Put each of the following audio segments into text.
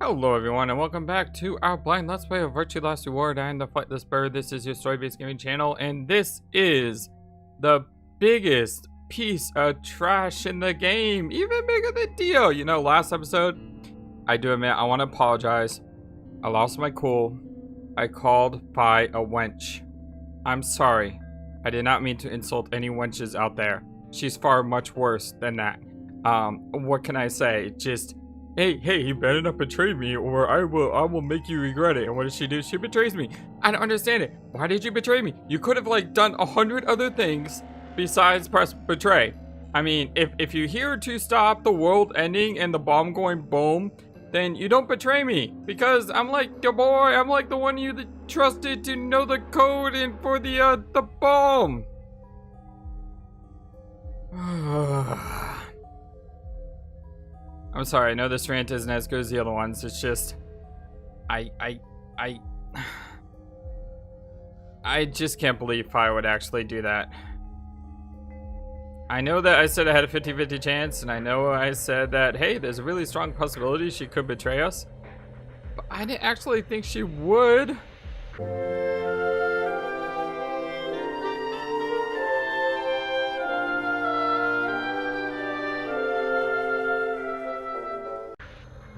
Hello everyone and welcome back to our blind let's play of Virtue Last Reward. I am the FlightlessBird. This is your story-based gaming channel and this is the biggest piece of trash in the game, even bigger than Dio. You know, last episode, I do admit I want to apologize. I lost my cool. I called by a wench. I'm sorry. I did not mean to insult any wenches out there. She's far much worse than that. What can I say? Just Hey, you better not betray me or I will make you regret it. And what does she do? She betrays me. I don't understand it. Why did you betray me? You could have done 100 other things besides press betray. I mean, if you're here to stop the world ending and the bomb going boom, then you don't betray me. Because I'm like your boy, I'm like the one you trusted to know the code and for the bomb. I'm sorry, I know this rant isn't as good as the other ones. It's just, I just can't believe Fi would actually do that. I know that I said I had a 50-50 chance, and I know I said that, hey, there's a really strong possibility she could betray us. But I didn't actually think she would.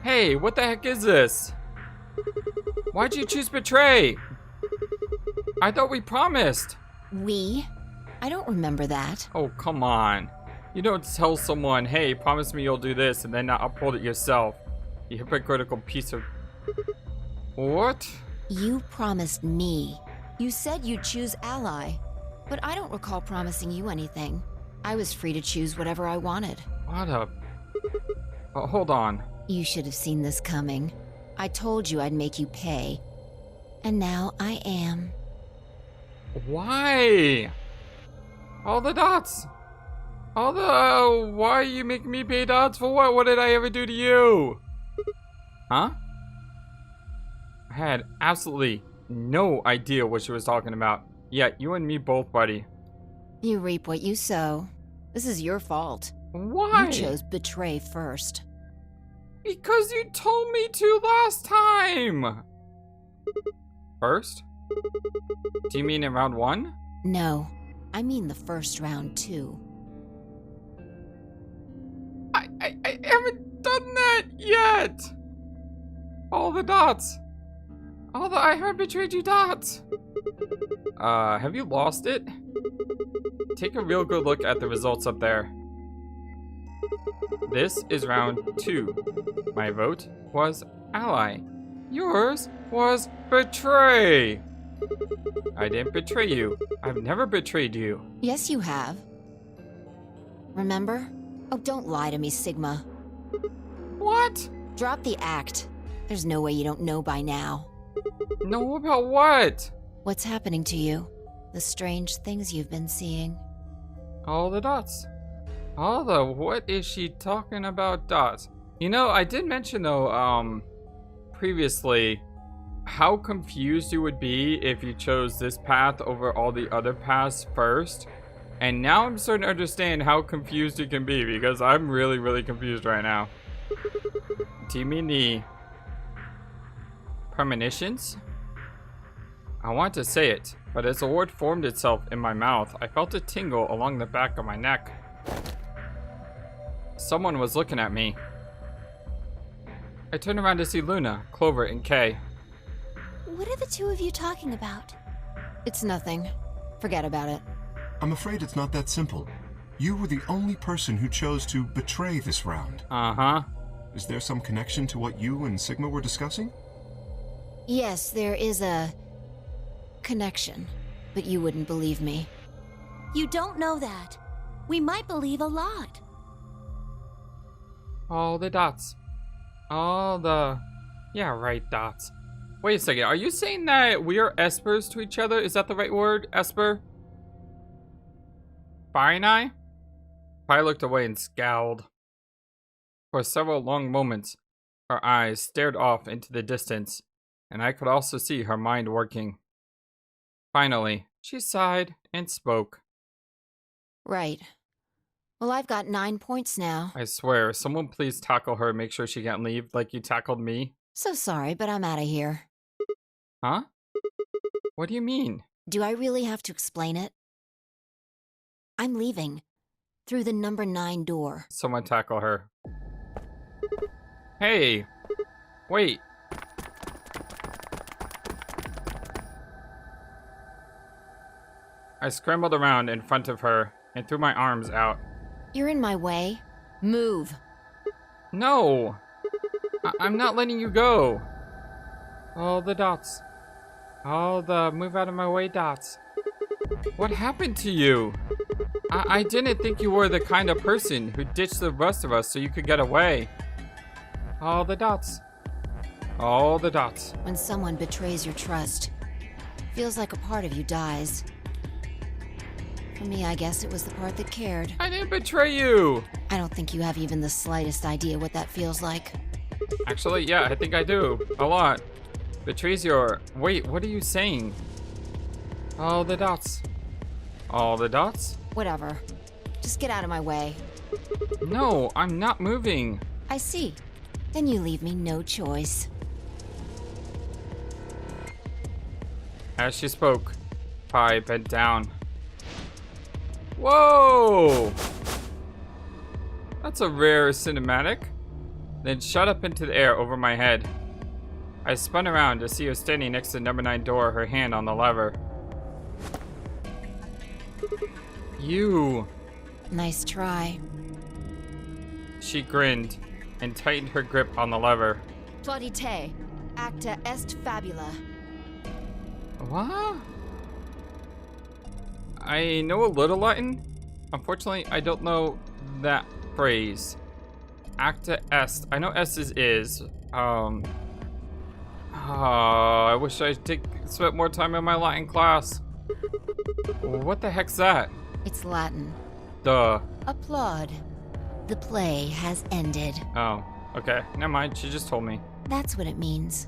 Hey, what the heck is this? Why'd you choose betray? I thought we promised. We? I don't remember that. Oh, come on. You don't tell someone, hey, promise me you'll do this, and then not uphold it yourself. You hypocritical piece of... What? You promised me. You said you'd choose ally. But I don't recall promising you anything. I was free to choose whatever I wanted. What a... Oh, hold on. You should have seen this coming. I told you I'd make you pay. And now I am. Why? All the dots. All the... why are you making me pay dots for what? What did I ever do to you? Huh? I had absolutely no idea what she was talking about. Yeah, you and me both, buddy. You reap what you sow. This is your fault. Why? You chose betray first. Because you told me to last time! First? Do you mean in round 1? No, I mean the first round too. I haven't done that yet! All the dots. All the I haven't betrayed you dots. Have you lost it? Take a real good look at the results up there. This is round 2. My vote was ally. Yours was betray. I didn't betray you. I've never betrayed you. Yes, you have. Remember? Oh, don't lie to me, Sigma. What? Drop the act. There's no way you don't know by now. No, about what? What's happening to you? The strange things you've been seeing. All the dots. All the what is she talking about dots? You know, I did mention though, previously, how confused you would be if you chose this path over all the other paths first. And now I'm starting to understand how confused you can be because I'm really confused right now. Do you mean the premonitions? I want to say it, but as the word formed itself in my mouth, I felt a tingle along the back of my neck. Someone was looking at me. I turned around to see Luna, Clover, and Kay. What are the two of you talking about? It's nothing. Forget about it. I'm afraid it's not that simple. You were the only person who chose to betray this round. Uh-huh. Is there some connection to what you and Sigma were discussing? Yes, there is a connection, but you wouldn't believe me. You don't know that. We might believe a lot. All the dots. All the... yeah, right, dots. Wait a second, are you saying that we are espers to each other? Is that the right word? Esper? Fi and I? Fi looked away and scowled. For several long moments, her eyes stared off into the distance, and I could also see her mind working. Finally, she sighed and spoke. Right. Well, I've got 9 points now. I swear, someone please tackle her and make sure she can't leave like you tackled me. So sorry, but I'm out of here. Huh? What do you mean? Do I really have to explain it? I'm leaving. Through the number 9 door. Someone tackle her. Hey! Wait! I scrambled around in front of her and threw my arms out. You're in my way. Move. No! I'm not letting you go! All the dots. All the move out of my way dots. What happened to you? I didn't think you were the kind of person who ditched the rest of us so you could get away. All the dots. All the dots. When someone betrays your trust, feels like a part of you dies. For me, I guess it was the part that cared. I didn't betray you! I don't think you have even the slightest idea what that feels like. Actually, yeah, I think I do. A lot. Betrays your... Wait, what are you saying? All the dots. All the dots? Whatever. Just get out of my way. No, I'm not moving. I see. Then you leave me no choice. As she spoke, Pi bent down. Whoa! That's a rare cinematic. Then shot up into the air over my head. I spun around to see her standing next to the number 9 door, her hand on the lever. You. Nice try. She grinned and tightened her grip on the lever. Plaudite, acta est fabula. What? I know a little Latin. Unfortunately, I don't know that phrase. Acta est. I know est is. I wish I spent more time in my Latin class. What the heck's that? It's Latin. Duh. Applaud. The play has ended. Oh, okay. Never mind. She just told me. That's what it means.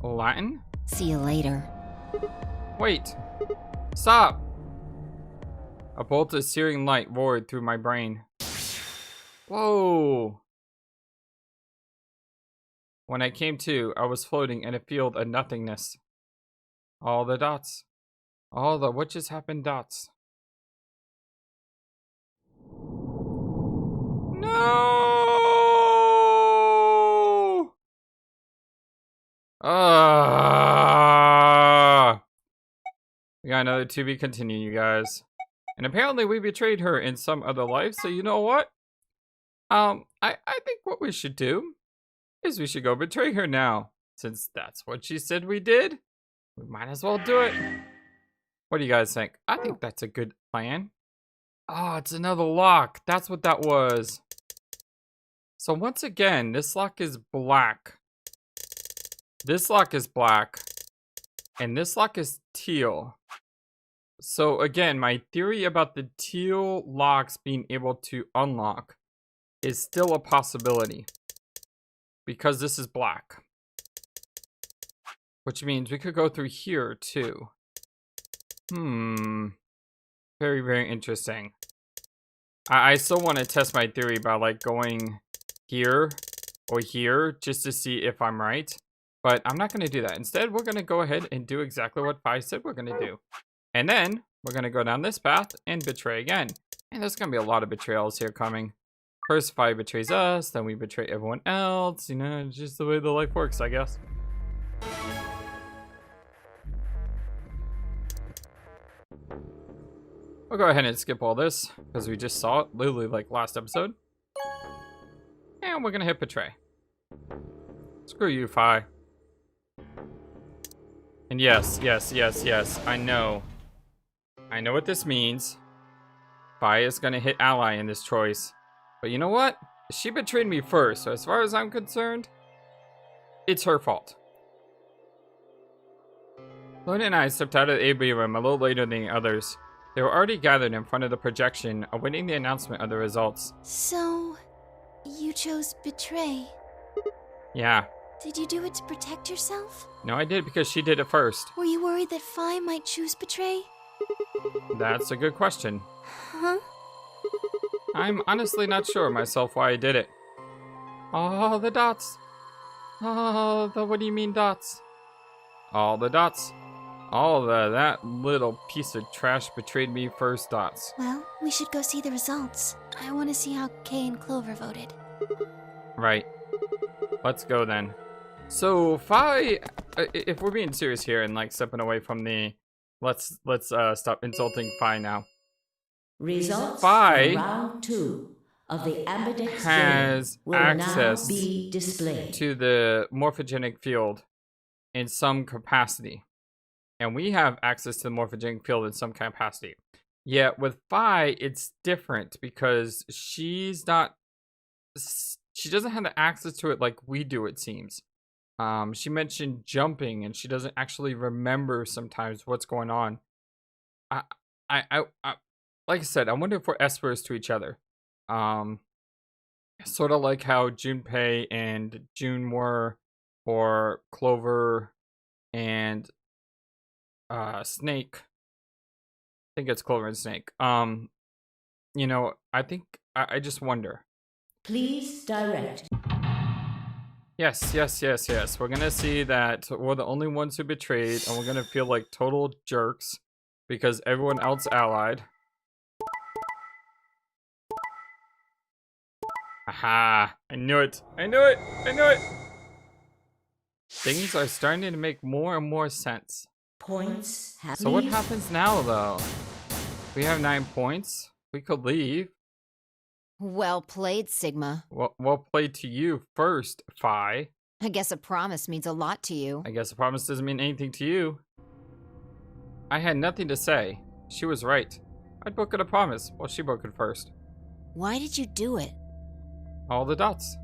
Latin? See you later. Wait. Stop. A bolt of searing light roared through my brain. Whoa. When I came to, I was floating in a field of nothingness. All the dots. All the what just happened dots. No! We got another to be continued, you guys. And apparently we betrayed her in some other life, so you know what? I think what we should do is we should go betray her now. Since that's what she said we did, we might as well do it. What do you guys think? I think that's a good plan. Oh, it's another lock. That's what that was. So once again, this lock is black. This lock is black. And this lock is teal. So again, my theory about the teal locks being able to unlock is still a possibility. Because this is black. Which means we could go through here too. Very, very interesting. I still want to test my theory by like going here or here just to see if I'm right. But I'm not going to do that. Instead, we're going to go ahead and do exactly what Pi said we're going to do. And then we're going to go down this path and betray again. And there's going to be a lot of betrayals here coming. First, Pi betrays us, then we betray everyone else. You know, just the way the life works, I guess. We'll go ahead and skip all this, because we just saw it literally like last episode. And we're going to hit betray. Screw you, Phi. And yes, I know. I know what this means. Phi is going to hit ally in this choice. But you know what? She betrayed me first, so as far as I'm concerned, it's her fault. Luna and I stepped out of the AB room a little later than the others. They were already gathered in front of the projection, awaiting the announcement of the results. So, you chose betray. Yeah. Did you do it to protect yourself? No, I did because she did it first. Were you worried that Phi might choose betray? That's a good question. Huh? I'm honestly not sure myself why I did it. All the dots. Oh, what do you mean dots? All the dots. That little piece of trash betrayed me first dots. Well, we should go see the results. I want to see how Kay and Clover voted. Right. Let's go then. So, if we're being serious here and like stepping away from the, let's stop insulting Fi now. Results Fi from round 2 of the Ambidex has will access now be displayed. to the morphogenic field in some capacity. And we have access to the morphogenic field in some capacity. Yet with Fi, it's different because she doesn't have the access to it like we do, it seems. She mentioned jumping and she doesn't actually remember sometimes what's going on. I like I said, I wonder if we're espers to each other. Sort of like how Junpei and June were, or Clover and Snake. I think it's Clover and Snake. You know, I think I just wonder. Please direct. Yes. We're gonna see that we're the only ones who betrayed, and we're gonna feel like total jerks because everyone else allied. Aha! I knew it! Things are starting to make more and more sense. Points have. So what happens now, though? We have 9 points. We could leave. Well played, Sigma. Well played to you first, Fi. I guess a promise means a lot to you. I guess a promise doesn't mean anything to you. I had nothing to say. She was right. I'd broken a promise. Well, she broke it first. Why did you do it? All the dots.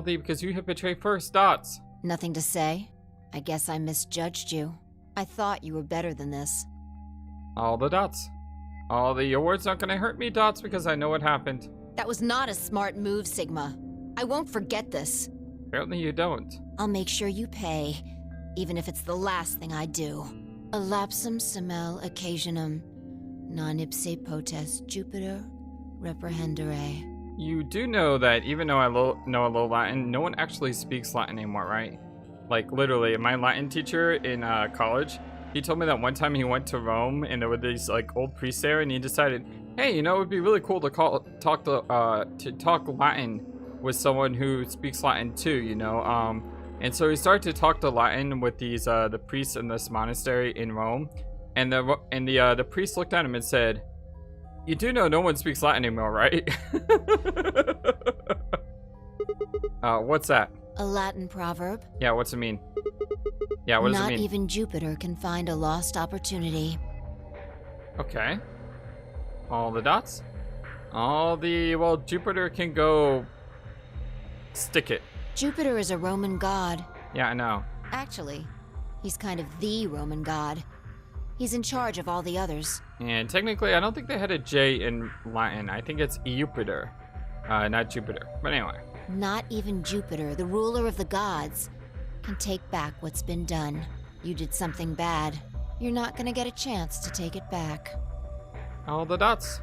Because you had betrayed first dots. Nothing to say? I guess I misjudged you. I thought you were better than this. All the dots. Your words aren't gonna hurt me, dots, because I know what happened. That was not a smart move, Sigma. I won't forget this. Apparently you don't. I'll make sure you pay, even if it's the last thing I do. Elapsum semel occasionum, non ipse potest Jupiter reprehendere. You do know that even though I know a little Latin, no one actually speaks Latin anymore, right? Like, literally, my Latin teacher in college, he told me that one time he went to Rome and there were these like old priests there, and he decided, hey, you know, it would be really cool to talk Latin with someone who speaks Latin too, you know. And so he started to talk to Latin with these the priests in this monastery in Rome, and the priest looked at him and said, "You do know no one speaks Latin anymore, right?" What's that? A Latin proverb. Yeah, what's it mean? Yeah, what does it mean? Not even Jupiter can find a lost opportunity. Okay. All the dots? Well, Jupiter can go stick it. Jupiter is a Roman god. Yeah, I know. Actually, he's kind of the Roman god. He's in charge of all the others. And technically, I don't think they had a J in Latin. I think it's Jupiter, not Jupiter. But anyway. Not even Jupiter, the ruler of the gods, can take back what's been done. You did something bad. You're not gonna get a chance to take it back. All the dots.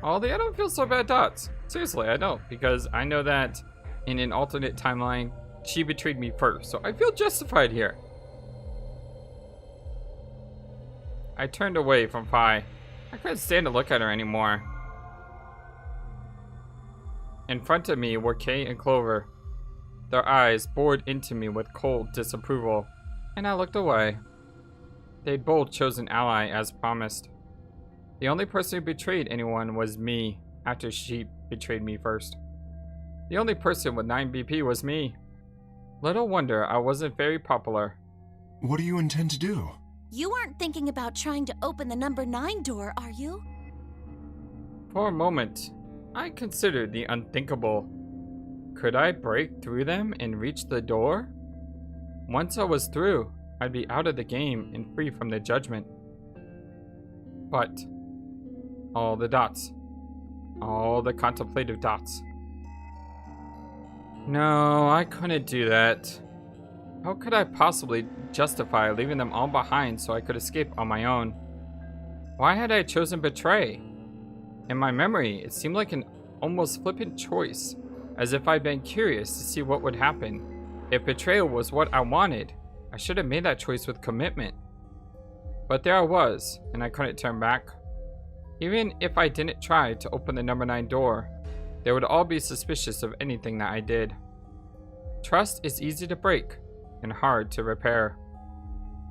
I don't feel so bad, dots. Seriously, I don't. Because I know that in an alternate timeline, she betrayed me first. So I feel justified here. I turned away from Fi. I couldn't stand to look at her anymore. In front of me were Kay and Clover. Their eyes bored into me with cold disapproval, and I looked away. They'd both chosen ally as promised. The only person who betrayed anyone was me after she betrayed me first. The only person with 9 BP was me. Little wonder I wasn't very popular. What do you intend to do? You aren't thinking about trying to open the number 9 door, are you? For a moment, I considered the unthinkable. Could I break through them and reach the door? Once I was through, I'd be out of the game and free from the judgment. But all the dots. All the contemplative dots. No, I couldn't do that. How could I possibly justify leaving them all behind so I could escape on my own? Why had I chosen betray? In my memory, it seemed like an almost flippant choice, as if I'd been curious to see what would happen. If betrayal was what I wanted, I should have made that choice with commitment. But there I was, and I couldn't turn back. Even if I didn't try to open the number 9 door, they would all be suspicious of anything that I did. Trust is easy to break and hard to repair.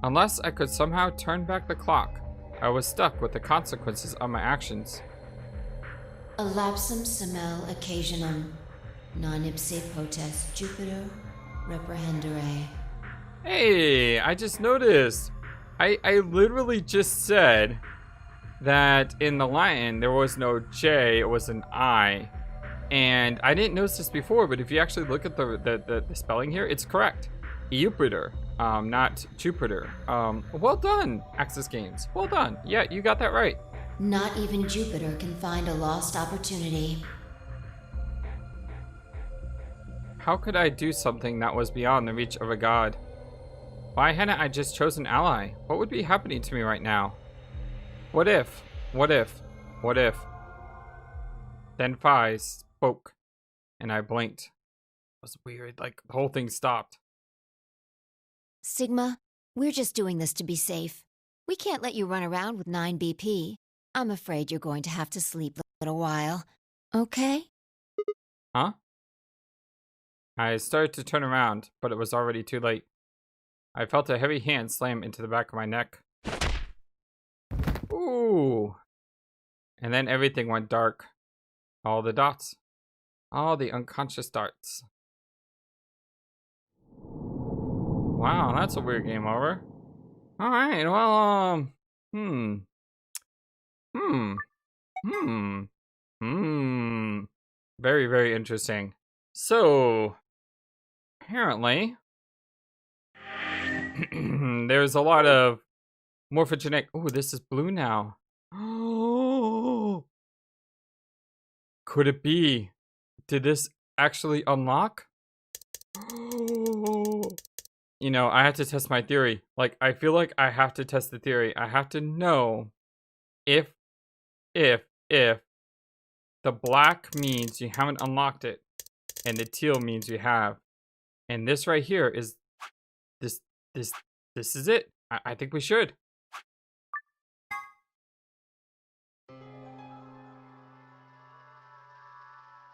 Unless I could somehow turn back the clock, I was stuck with the consequences of my actions. Elapsum semel occasionum, non ipse potest Jupiter reprehendere. Hey, I just noticed. I literally just said that in the Latin there was no J, it was an I. And I didn't notice this before, but if you actually look at the spelling here, it's correct. Jupiter, not Jupiter. Well done, Axis Games. Well done. Yeah, you got that right. Not even Jupiter can find a lost opportunity. How could I do something that was beyond the reach of a god? Why hadn't I just chosen ally? What would be happening to me right now? What if? What if? What if? Then Phi spoke, and I blinked. It was weird, like the whole thing stopped. Sigma, we're just doing this to be safe. We can't let you run around with 9 BP. I'm afraid you're going to have to sleep a little while. Okay? Huh? I started to turn around, but it was already too late. I felt a heavy hand slam into the back of my neck. Ooh. And then everything went dark. All the dots. All the unconscious darts. Wow, that's a weird game over. Alright, well, Very, very interesting. So, apparently, there's a lot of morphogenetic. Oh, this is blue now. Oh, could it be? Did this actually unlock? Oh, you know, I have to test my theory. Like, I feel like I have to test the theory. I have to know if the black means you haven't unlocked it, and the teal means you have. And this right here is this is it. I think we should.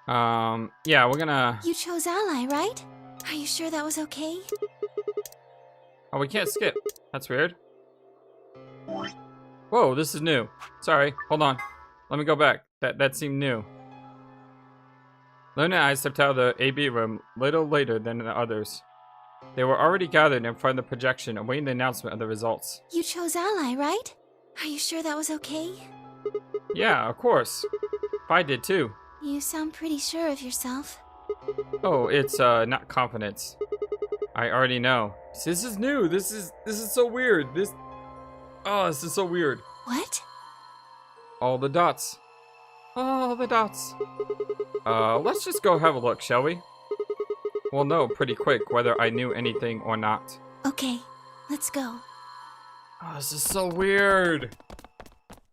Yeah, we're gonna. You chose ally, right? Are you sure that was okay? Oh, we can't skip. That's weird. Whoa, this is new. Sorry, hold on. Let me go back. That seemed new. Luna and I stepped out of the AB room little later than the others. They were already gathered in front of the projection, awaiting the announcement of the results. You chose ally, right? Are you sure that was okay? Yeah, of course. I did too. You sound pretty sure of yourself. Oh, it's not confidence. I already know. This is new. This is so weird. This is so weird. What? All the dots. All the dots. Let's just go have a look, shall we? We'll know pretty quick whether I knew anything or not. Okay, let's go. Oh, this is so weird.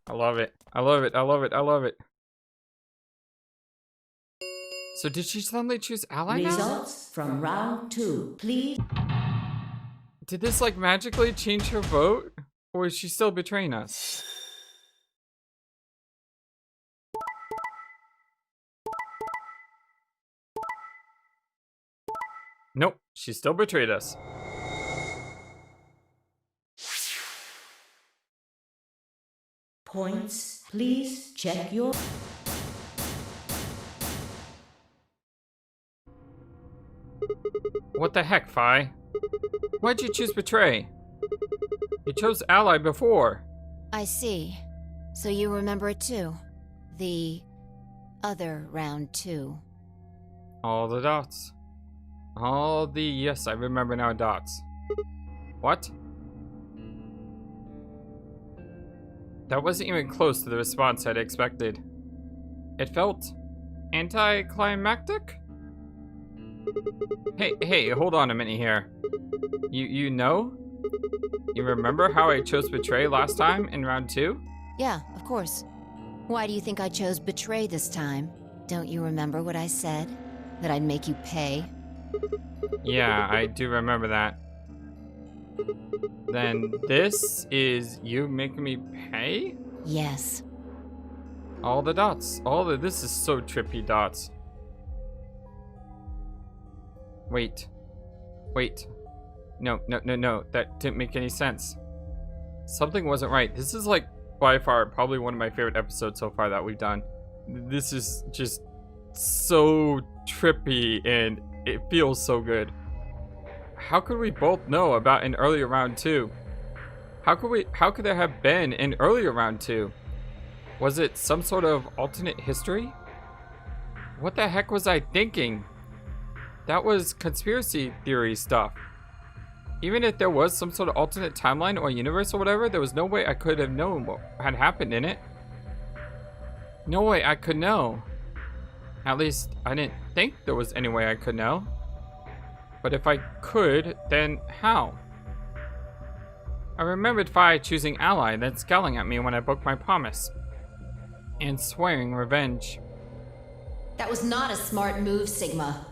I love it. I love it. I love it. I love it. So did she suddenly choose ally now? Results from round 2, please. Did this like magically change her vote? Or is she still betraying us? Nope, she still betrayed us. Points, please check your... What the heck, Phi? Why'd you choose betray? You chose ally before. I see. So you remember it too. The other round 2. All the dots. All the... Yes, I remember now, dots. What? That wasn't even close to the response I'd expected. It felt anticlimactic? Hey, hold on a minute here. You know? You remember how I chose betray last time in round 2? Yeah, of course. Why do you think I chose betray this time? Don't you remember what I said? That I'd make you pay? Yeah, I do remember that. Then this is you making me pay? Yes. All the dots. This is so trippy dots. Wait. No. That didn't make any sense. Something wasn't right. This is like by far probably one of my favorite episodes so far that we've done. This is just so trippy and it feels so good. How could we both know about an earlier round 2? How could there have been an earlier round 2? Was it some sort of alternate history? What the heck was I thinking? That was conspiracy theory stuff. Even if there was some sort of alternate timeline or universe or whatever, there was no way I could have known what had happened in it. No way I could know. At least, I didn't think there was any way I could know. But if I could, then how? I remembered Fi choosing ally, then scowling at me when I broke my promise. And swearing revenge. That was not a smart move, Sigma.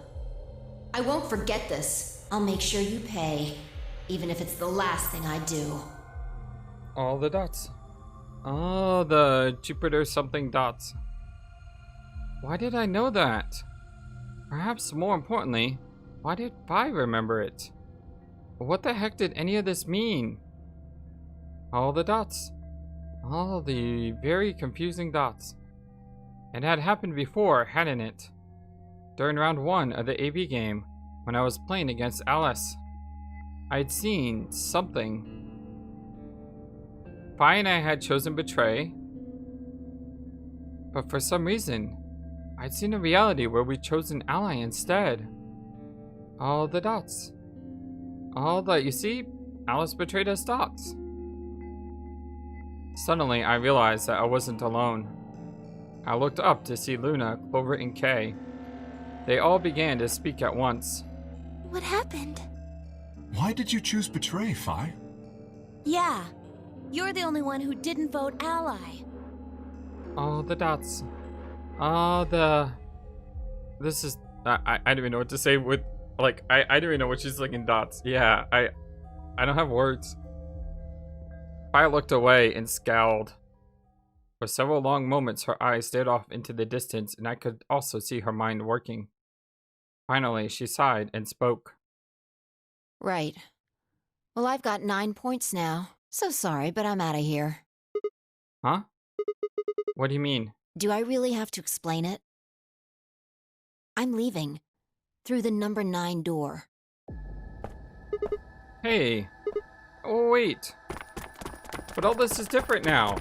I won't forget this. I'll make sure you pay, even if it's the last thing I do. All the dots. Oh, the Jupiter something dots. Why did I know that? Perhaps more importantly, why did Fi remember it? What the heck did any of this mean? All the dots. All the very confusing dots. It had happened before, hadn't it? During round 1 of the AB game, when I was playing against Alice. I'd seen something. Fi and I had chosen Betray, but for some reason, I'd seen a reality where we chose an ally instead. All the dots. All the, you see, Alice betrayed us dots. Suddenly, I realized that I wasn't alone. I looked up to see Luna, Clover, and Kay. They all began to speak at once. What happened? Why did you choose Betray, Fi? Yeah, you're the only one who didn't vote ally. All the dots. All the... This is... I don't even know what to say with... Like, I don't even know what she's like in dots. Yeah, I don't have words. I looked away and scowled. For several long moments, her eyes stared off into the distance, and I could also see her mind working. Finally, she sighed and spoke. Right. Well, I've got 9 points now. So sorry, but I'm out of here. Huh? What do you mean? Do I really have to explain it? I'm leaving. Through the number 9 door. Hey. Oh, wait. But all this is different now.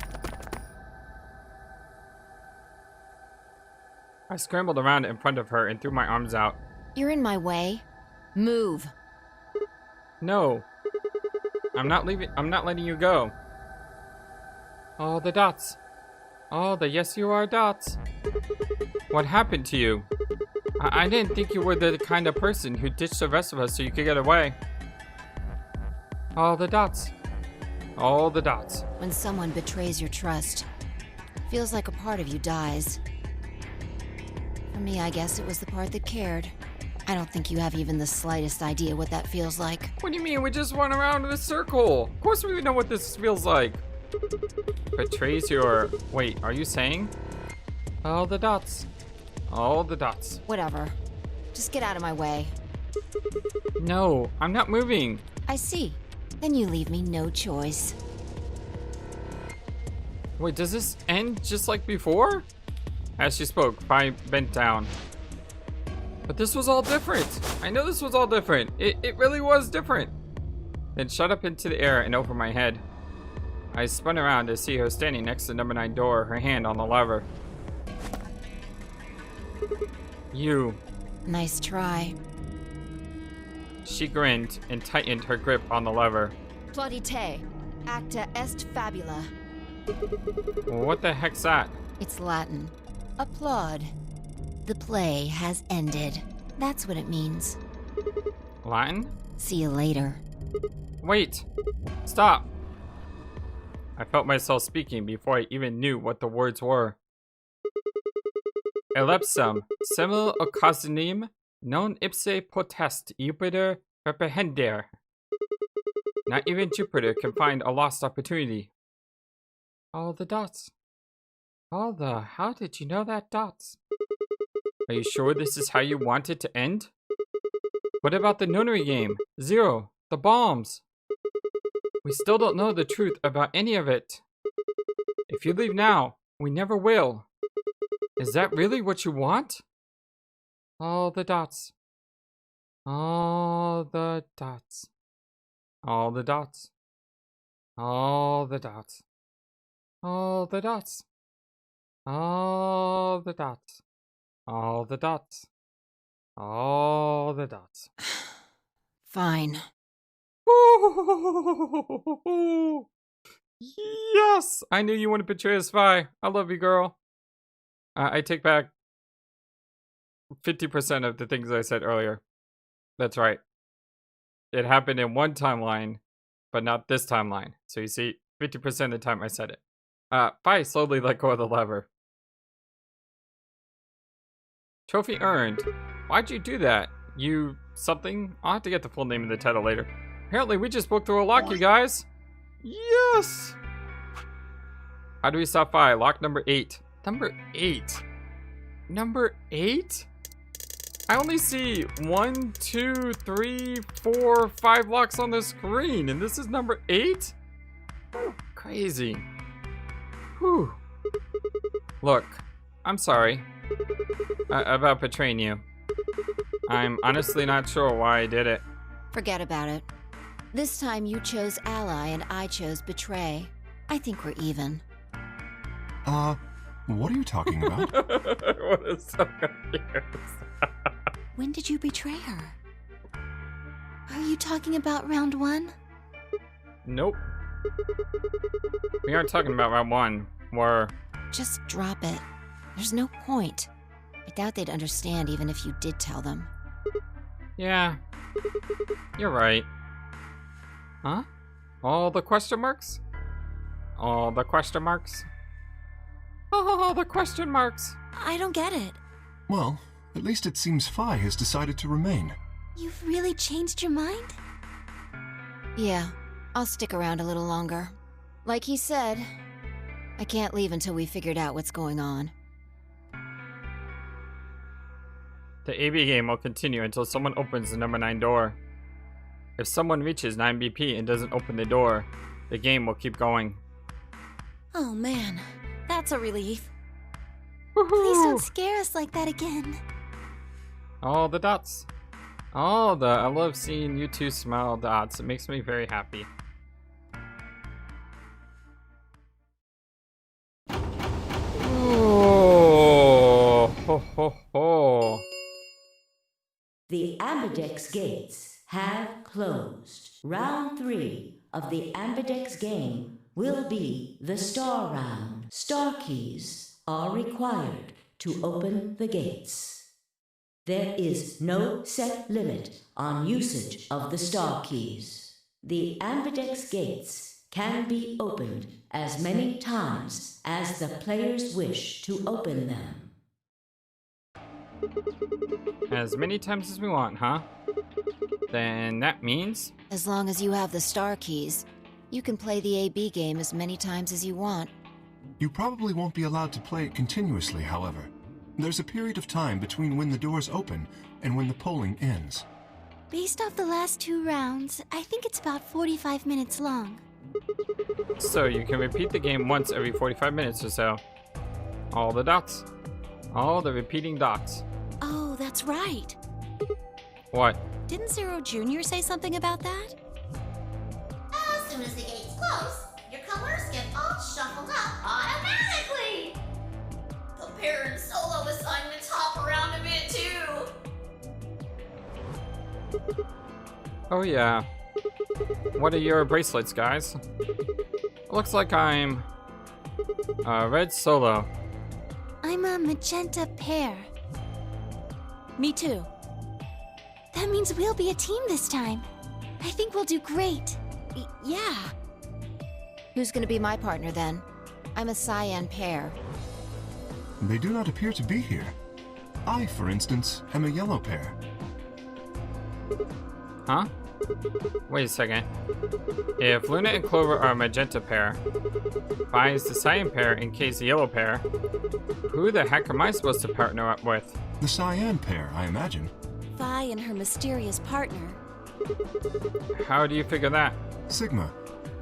I scrambled around in front of her and threw my arms out. You're in my way. Move. No. I'm not leaving. I'm not letting you go. All the dots. All the yes you are dots. What happened to you? I didn't think you were the kind of person who ditched the rest of us so you could get away. All the dots. All the dots. When someone betrays your trust, it feels like a part of you dies. For me, I guess it was the part that cared. I don't think you have even the slightest idea what that feels like. What do you mean? We just run around in a circle. Of course we know what this feels like. Betrays your... Wait, are you saying? All the dots. All the dots. Whatever. Just get out of my way. No, I'm not moving. I see. Then you leave me no choice. Wait, does this end just like before? As she spoke, Fi bent down. But this was all different. I know this was all different. It really was different. Then shot up into the air and over my head. I spun around to see her standing next to the number 9 door, her hand on the lever. You. Nice try. She grinned and tightened her grip on the lever. Plaudite, acta est fabula. What the heck's that? It's Latin. Applaud. The play has ended. That's what it means. Latin? See you later. Wait. Stop. I felt myself speaking before I even knew what the words were. Elepsum, semel occasionem Non ipse potest Jupiter reprehender. Not even Jupiter can find a lost opportunity. All the dots. How did you know that dots? Are you sure this is how you want it to end? What about the Nonary game? Zero, the bombs. We still don't know the truth about any of it. If you leave now, we never will. Is that really what you want? All the dots. All the dots. All the dots. All the dots. All the dots. All the dots. All the dots. All the dots. Fine. Yes! I knew you wouldn't betray a spy. I love you, girl. I take back 50% of the things I said earlier. That's right. It happened in one timeline, but not this timeline. So you see, 50% of the time I said it. Fi slowly let go of the lever. Trophy earned. Why'd you do that? You something? I'll have to get the full name of the title later. Apparently we just broke through a lock, you guys. Yes! How do we stop Fi? Lock number 8. Number 8? Number 8? I only see 1, 2, 3, 4, 5 locks on the screen, and this is number 8? Crazy. Whew. Look, I'm sorry about betraying you. I'm honestly not sure why I did it. Forget about it. This time you chose ally and I chose betray. I think we're even. What are you talking about? What is so confused? When did you betray her? Are you talking about round 1? Nope. We aren't talking about round 1. We're... Just drop it. There's no point. I doubt they'd understand even if you did tell them. Yeah. You're right. Huh? All the question marks? All the question marks? Oh, the question marks! I don't get it. Well, at least it seems Fi has decided to remain. You've really changed your mind? Yeah, I'll stick around a little longer. Like he said, I can't leave until we figured out what's going on. The AB game will continue until someone opens the number 9 door. If someone reaches 9 BP and doesn't open the door, the game will keep going. Oh man, that's a relief. Woohoo! Please don't scare us like that again. All the dots. I love seeing you two smile dots. It makes me very happy. Oh, ho, ho, ho. The Ambidex gates have closed. Round 3 of the Ambidex game will be the star round. Star keys are required to open the gates. There is no set limit on usage of the star keys. The Ambidex gates can be opened as many times as the players wish to open them. As many times as we want, huh? Then that means... As long as you have the star keys, you can play the AB game as many times as you want. You probably won't be allowed to play it continuously, however. There's a period of time between when the doors open and when the polling ends. Based off the last 2 rounds, I think it's about 45 minutes long. So you can repeat the game once every 45 minutes or so. All the dots. All the repeating dots. Oh, that's right. What? Didn't Zero Jr. say something about that? As soon as the gates close, your colors get all shuffled up automatically. The pair and solo assignments hop around a bit too. Oh yeah. What are your bracelets, guys? Looks like I'm... red solo. I'm a magenta pair. Me too. That means we'll be a team this time. I think we'll do great. Yeah. Who's gonna be my partner then? I'm a cyan pair. They do not appear to be here. I, for instance, am a yellow pair. Huh? Wait a second. If Luna and Clover are a magenta pair, Vi is the cyan pair and Kay's the yellow pair, who the heck am I supposed to partner up with? The cyan pair, I imagine. Vi and her mysterious partner. How do you figure that? Sigma,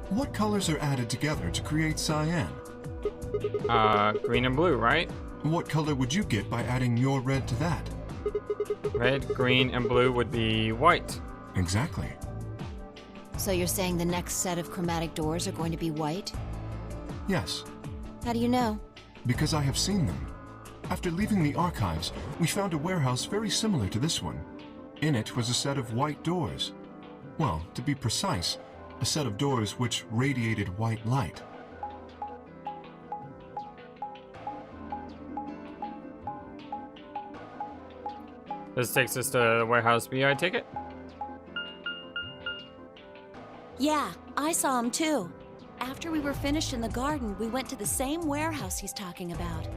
what colors are added together to create cyan? Green and blue, right? What color would you get by adding your red to that? Red, green, and blue would be white. Exactly. So you're saying the next set of chromatic doors are going to be white? Yes, How do you know? because I have seen them. After leaving the archives, we found a warehouse very similar to this one. In it was a set of white doors. Well, to be precise, a set of doors which radiated white light. This takes us to Warehouse B, I take it? Yeah, I saw him too. After we were finished in the garden, we went to the same warehouse he's talking about.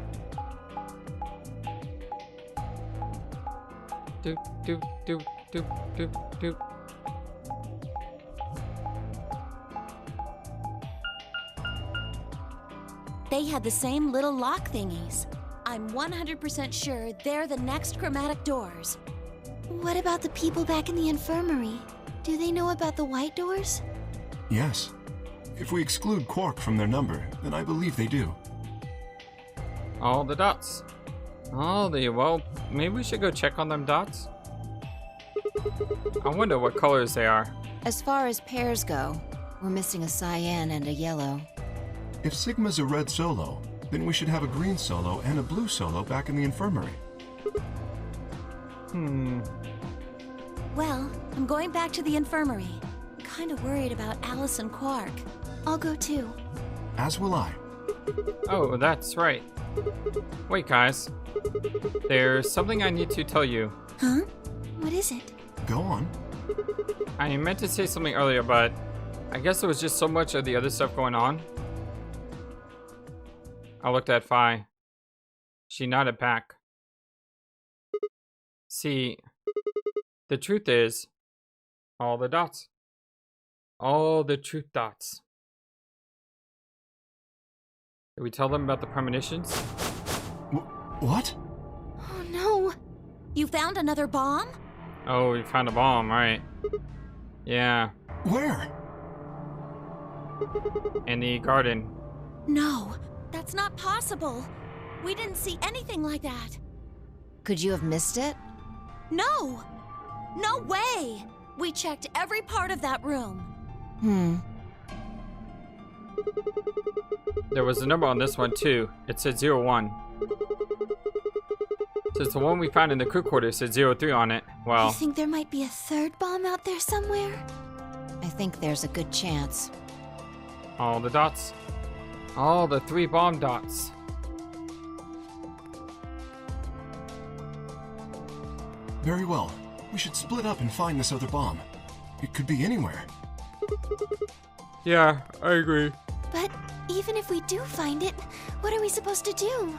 Doop, doop, doop, doop, doop, doop. They had the same little lock thingies. I'm 100% sure they're the next chromatic doors. What about the people back in the infirmary? Do they know about the white doors? Yes. If we exclude Quark from their number, then I believe they do. All the dots. Well, maybe we should go check on them dots. I wonder what colors they are. As far as pairs go, we're missing a cyan and a yellow. If Sigma's a red solo, then we should have a green solo and a blue solo back in the infirmary. Well, I'm going back to the infirmary. I'm kind of worried about Alice and Quark. I'll go too. As will I. Oh, that's right. Wait, guys. There's something I need to tell you. Huh? What is it? Go on. I meant to say something earlier, but I guess there was just so much of the other stuff going on. I looked at Fi. She nodded back. See, the truth is, all the dots. All the truth dots. Did we tell them about the premonitions? What? Oh no! You found another bomb? Oh, we found a bomb, right. Yeah, Where? in the garden. No, that's not possible. We didn't see anything like that. Could you have missed it? No! No way! We checked every part of that room. There was a number on this one too. It said 01. Since the one we found in the crew quarters said 03 on it, You well, think there might be a third bomb out there somewhere? I think there's a good chance. all the dots. All the 3 bomb dots. Very well. We should split up and find this other bomb. It could be anywhere. Yeah, I agree. But even if we do find it, what are we supposed to do?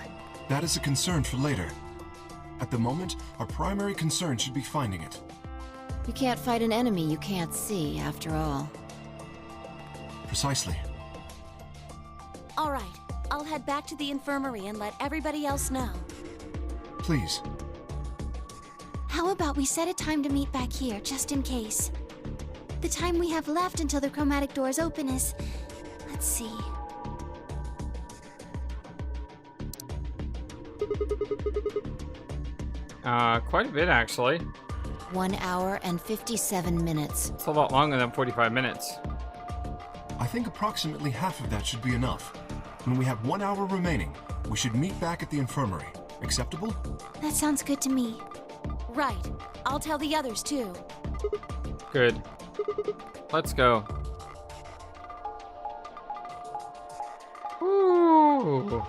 That is a concern for later. At the moment, our primary concern should be finding it. You can't fight an enemy you can't see, after all. Precisely. All right, I'll head back to the infirmary and let everybody else know. Please. How about we set a time to meet back here, just in case? The time we have left until the chromatic doors open is... let's see... Quite a bit actually. 1 hour and 57 minutes. It's a lot longer than 45 minutes. I think approximately half of that should be enough. When we have 1 hour remaining, we should meet back at the infirmary. Acceptable? That sounds good to me. Right, I'll tell the others too. Good. Let's go. Ooh.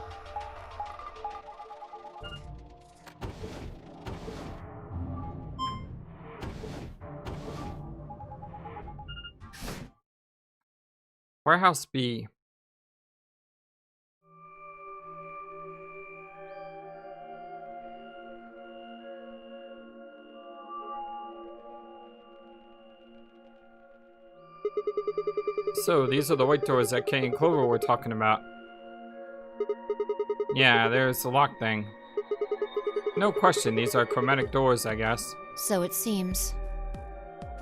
Warehouse B. So, these are the white doors that Kay and Clover were talking about. Yeah, there's the lock thing. No question, these are chromatic doors, I guess. So it seems.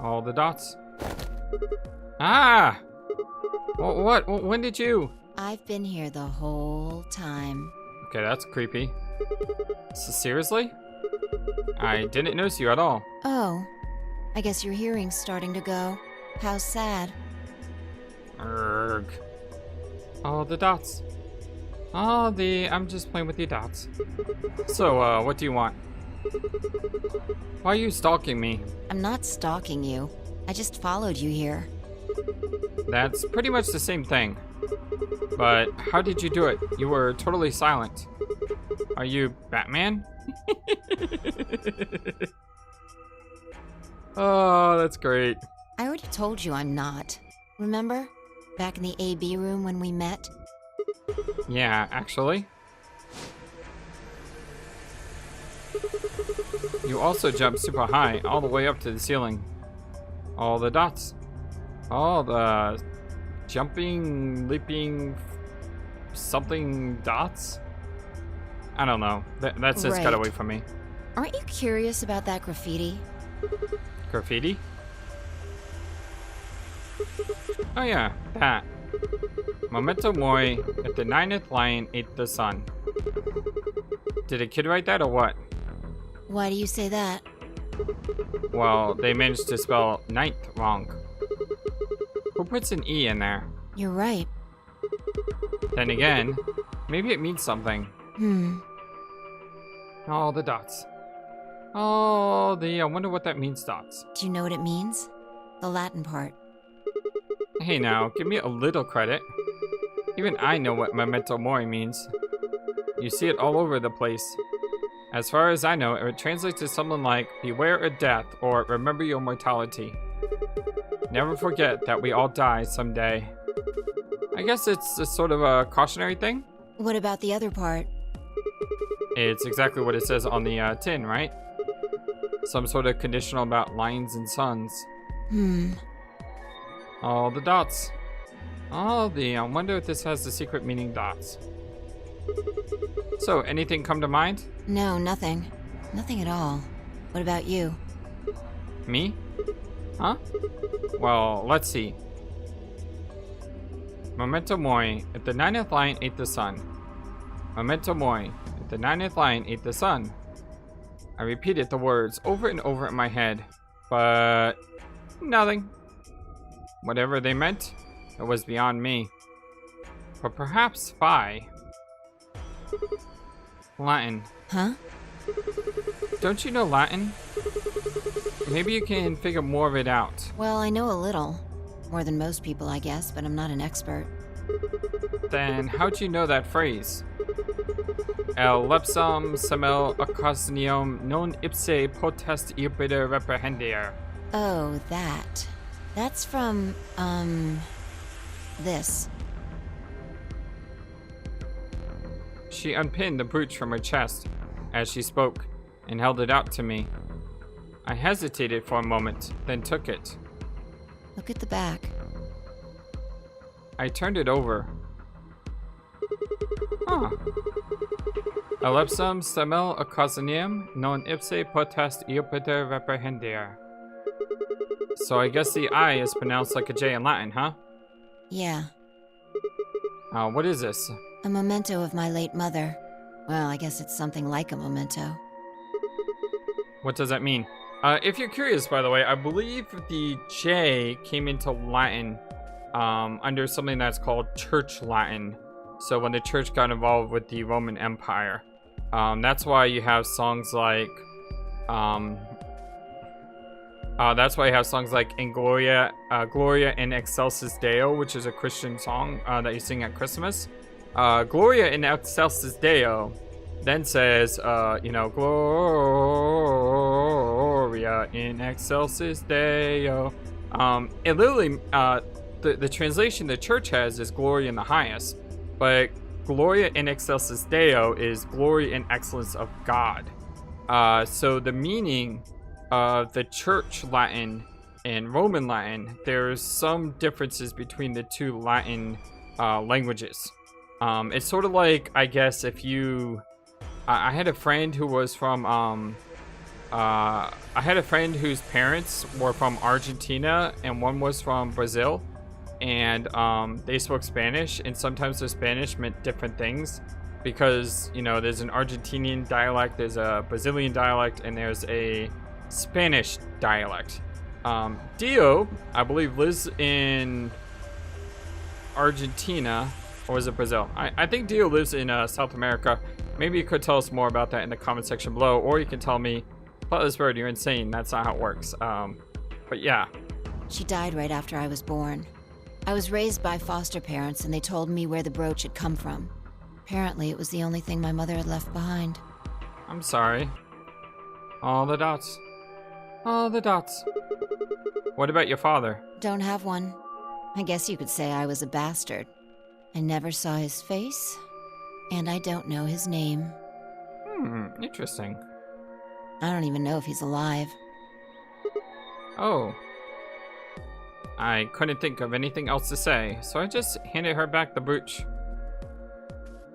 All the dots. Ah! What? When did you? I've been here the whole time. Okay, that's creepy. So, seriously? I didn't notice you at all. Oh, I guess your hearing's starting to go. How sad. Urgh. All the dots. I'm just playing with the dots. So, what do you want? Why are you stalking me? I'm not stalking you. I just followed you here. That's pretty much the same thing. But how did you do it? You were totally silent. Are you Batman? Oh, that's great. I already told you I'm not. Remember? Back in the AB room when we met? Yeah, actually. You also jumped super high, all the way up to the ceiling. All the dots. All the jumping, leaping, something dots? I don't know. That says cut Right. away from me. Aren't you curious about that graffiti? Graffiti? Oh yeah, that. Memento mori, if the 9th lion ate the sun. Did a kid write that or what? Why do you say that? Well, they managed to spell 9th wrong. Who puts an E in there? You're right. Then again, maybe it means something. All the dots. I wonder what that means, dots. Do you know what it means? The Latin part. Hey now, give me a little credit. Even I know what memento mori means. You see it all over the place. As far as I know, it would translate to something like, beware of death, or remember your mortality. Never forget that we all die someday. I guess it's a sort of a cautionary thing? What about the other part? It's exactly what it says on the tin, right? Some sort of conditional about lions and suns. All the dots. I wonder if this has the secret meaning dots. So, anything come to mind? No, nothing. Nothing at all. What about you? Me? Huh? Well, let's see. Memento mori, if the 9th lion ate the sun. Memento mori, if the 9th lion ate the sun. I repeated the words over and over in my head, but nothing. Whatever they meant, it was beyond me. But perhaps phi. Latin. Huh? Don't you know Latin? Maybe you can figure more of it out. Well, I know a little. More than most people, I guess, but I'm not an expert. Then how'd you know that phrase? El lepsum semel occasium non ipse potest iubiter reprehendir. Oh, that. That's from, this. She unpinned the brooch from her chest as she spoke and held it out to me. I hesitated for a moment, then took it. Look at the back. I turned it over. Huh. Elepsum semel occasium non ipse potest iubiter reprehendir. So I guess the I is pronounced like a J in Latin, huh? Yeah. What is this? A memento of my late mother. Well, I guess it's something like a memento. What does that mean? If you're curious, by the way, I believe the J came into Latin under something that's called Church Latin. So when the church got involved with the Roman Empire, that's why you have songs like, In Gloria, Gloria in Excelsis Deo, which is a Christian song that you sing at Christmas. Gloria in Excelsis Deo then says, Gloria in Excelsis Deo. It literally, the translation the church has is Gloria in the highest, but Gloria in Excelsis Deo is glory and excellence of God. So the meaning of the church Latin and Roman Latin, there's some differences between the two Latin languages. It's sort of like, I guess, if you... I had a friend who was from... I had a friend whose parents were from Argentina and one was from Brazil. And they spoke Spanish, and sometimes the Spanish meant different things. Because, you know, there's an Argentinian dialect, there's a Brazilian dialect, and there's a Spanish dialect. Dio, I believe, lives in Argentina, or was it Brazil? I think Dio lives in South America. Maybe you could tell us more about that in the comment section below, or you can tell me, FlightlessBird, you're insane, that's not how it works. But yeah. She died right after I was born. I was raised by foster parents, and they told me where the brooch had come from. Apparently, it was the only thing my mother had left behind. I'm sorry. All the dots. All the dots. What about your father? Don't have one. I guess you could say I was a bastard. I never saw his face, and I don't know his name. Interesting. I don't even know if he's alive. Oh. I couldn't think of anything else to say, so I just handed her back the brooch.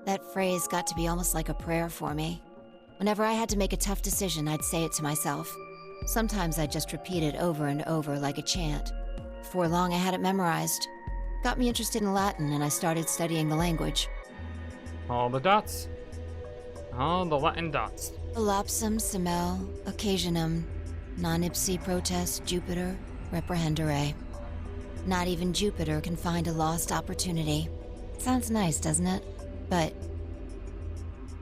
That phrase got to be almost like a prayer for me. Whenever I had to make a tough decision, I'd say it to myself. Sometimes I'd just repeat it over and over like a chant. Before long, I had it memorized. Got me interested in Latin, and I started studying the language. All the dots. All the Latin dots. Elapsum semel, occasionum, non ipsi protest Jupiter, reprehendere. Not even Jupiter can find a lost opportunity. Sounds nice, doesn't it? But...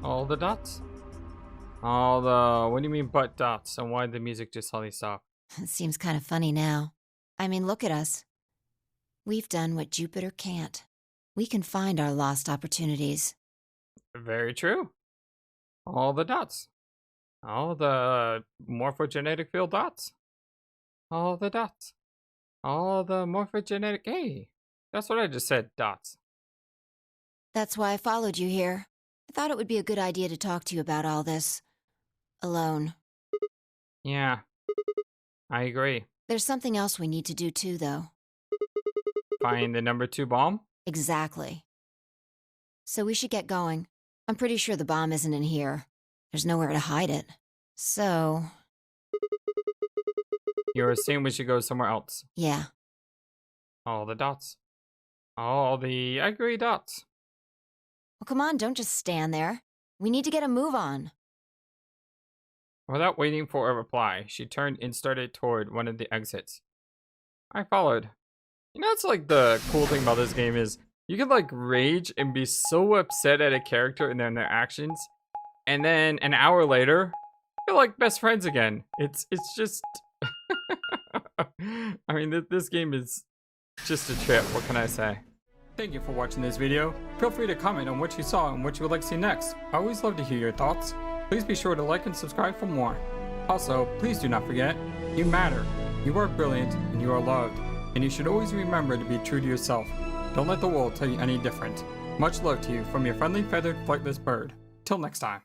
All the dots? All the... What do you mean but dots? And why did the music just suddenly stop? it seems kind of funny now. I mean, look at us. We've done what Jupiter can't. We can find our lost opportunities. Very true. All the dots. All the morphogenetic field dots. All the dots. All the morphogenetic... Hey, that's what I just said, dots. That's why I followed you here. I thought it would be a good idea to talk to you about all this. Alone. Yeah, I agree. There's something else we need to do too, though. Find the number 2 bomb? Exactly. So we should get going. I'm pretty sure the bomb isn't in here. There's nowhere to hide it. So... You're saying we should go somewhere else? Yeah. All the dots. All the... I agree, dots. Well, come on, don't just stand there. We need to get a move on. Without waiting for a reply, she turned and started toward one of the exits. I followed. You know, it's like the cool thing about this game is you can like rage and be so upset at a character and then their actions, and then an hour later, you're like best friends again. It's just... I mean, this game is just a trip, what can I say? Thank you for watching this video. Feel free to comment on what you saw and what you would like to see next. I always love to hear your thoughts. Please be sure to like and subscribe for more. Also, please do not forget, you matter. You are brilliant and you are loved. And you should always remember to be true to yourself. Don't let the world tell you any different. Much love to you from your friendly feathered flightless bird. Till next time.